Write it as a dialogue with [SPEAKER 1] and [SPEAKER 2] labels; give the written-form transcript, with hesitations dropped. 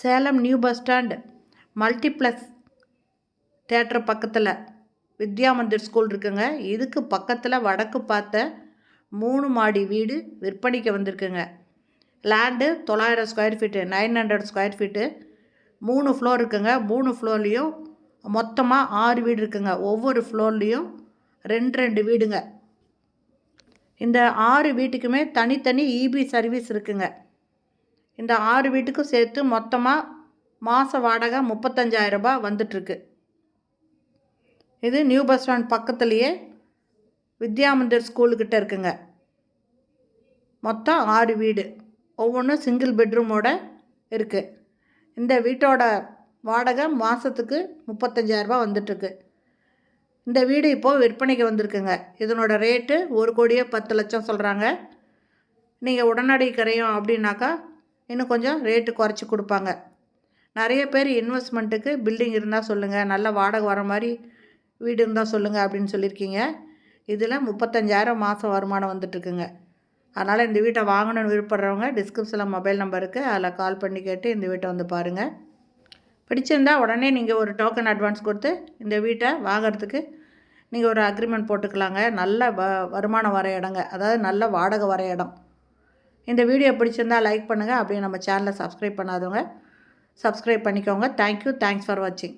[SPEAKER 1] Salem new bus stand multiplex theatre பக்கத்தில் Vidya Mandir school இருக்குங்க. இதுக்கு பக்கத்தில் வடக்கு பார்த்த 3 மாடி வீடு விற்பனைக்கு வந்திருக்குங்க. Land 900 square feet 900 square feet 3 floor இருக்குங்க. 3 ஃப்ளோர்லேயும் மொத்தமாக 6 வீடு இருக்குங்க. ஒவ்வொரு ஃப்ளோர்லேயும் 2 வீடுங்க. இந்த 6 வீட்டுக்குமே தனித்தனி இபி சர்வீஸ் இருக்குங்க. இந்த 6 வீட்டுக்கும் சேர்த்து மொத்தமாக மாத வாடகை 35,000 ரூபாய் வந்துட்டுருக்கு. இது நியூ பஸ் ஸ்டாண்ட் பக்கத்துலேயே வித்யா மந்திர் ஸ்கூலுக்கிட்ட இருக்குங்க. மொத்தம் 6 வீடு, ஒவ்வொன்றும் சிங்கிள் பெட்ரூமோடு இருக்குது. இந்த வீட்டோட வாடகை மாதத்துக்கு 35,000 ரூபாய் வந்துட்டுருக்கு. இந்த வீடு இப்போது விற்பனைக்கு வந்திருக்குங்க. இதனோட ரேட்டு 1,10,00,000 சொல்கிறாங்க. நீங்கள் உடனடி கிரையும் அப்படின்னாக்கா இன்னும் கொஞ்சம் ரேட்டு குறைச்சி கொடுப்பாங்க. நிறைய பேர் இன்வெஸ்ட்மெண்ட்டுக்கு பில்டிங் இருந்தால் சொல்லுங்கள், நல்ல வாடகை வர மாதிரி வீடு இருந்தால் சொல்லுங்கள் அப்படின்னு சொல்லியிருக்கீங்க. இதில் 35,000 மாதம் வருமானம் வந்துட்டுருக்குங்க. அதனால் இந்த வீட்டை வாங்கணும்னு விருப்பப்படுறவங்க டிஸ்கிரிப்ஷனில் மொபைல் நம்பர் இருக்குது, அதில் கால் பண்ணி கேட்டு இந்த வீட்டை வந்து பாருங்கள். பிடிச்சிருந்தால் உடனே நீங்கள் ஒரு டோக்கன் அட்வான்ஸ் கொடுத்து இந்த வீட்டை வாங்கிறதுக்கு நீங்கள் ஒரு அக்ரிமெண்ட் போட்டுக்கலாங்க. நல்ல வருமானம் வர இடங்க, அதாவது நல்ல வாடகை வர இடம். இந்த வீடியோ பிடிச்சிருந்தால் லைக் பண்ணுங்கள். அப்படியே நம்ம சேனலை சப்ஸ்கிரைப் பண்ணாதவங்க சப்ஸ்கிரைப் பண்ணிக்கோங்க. தேங்க்யூ. தேங்க்ஸ் ஃபார் வாட்சிங்.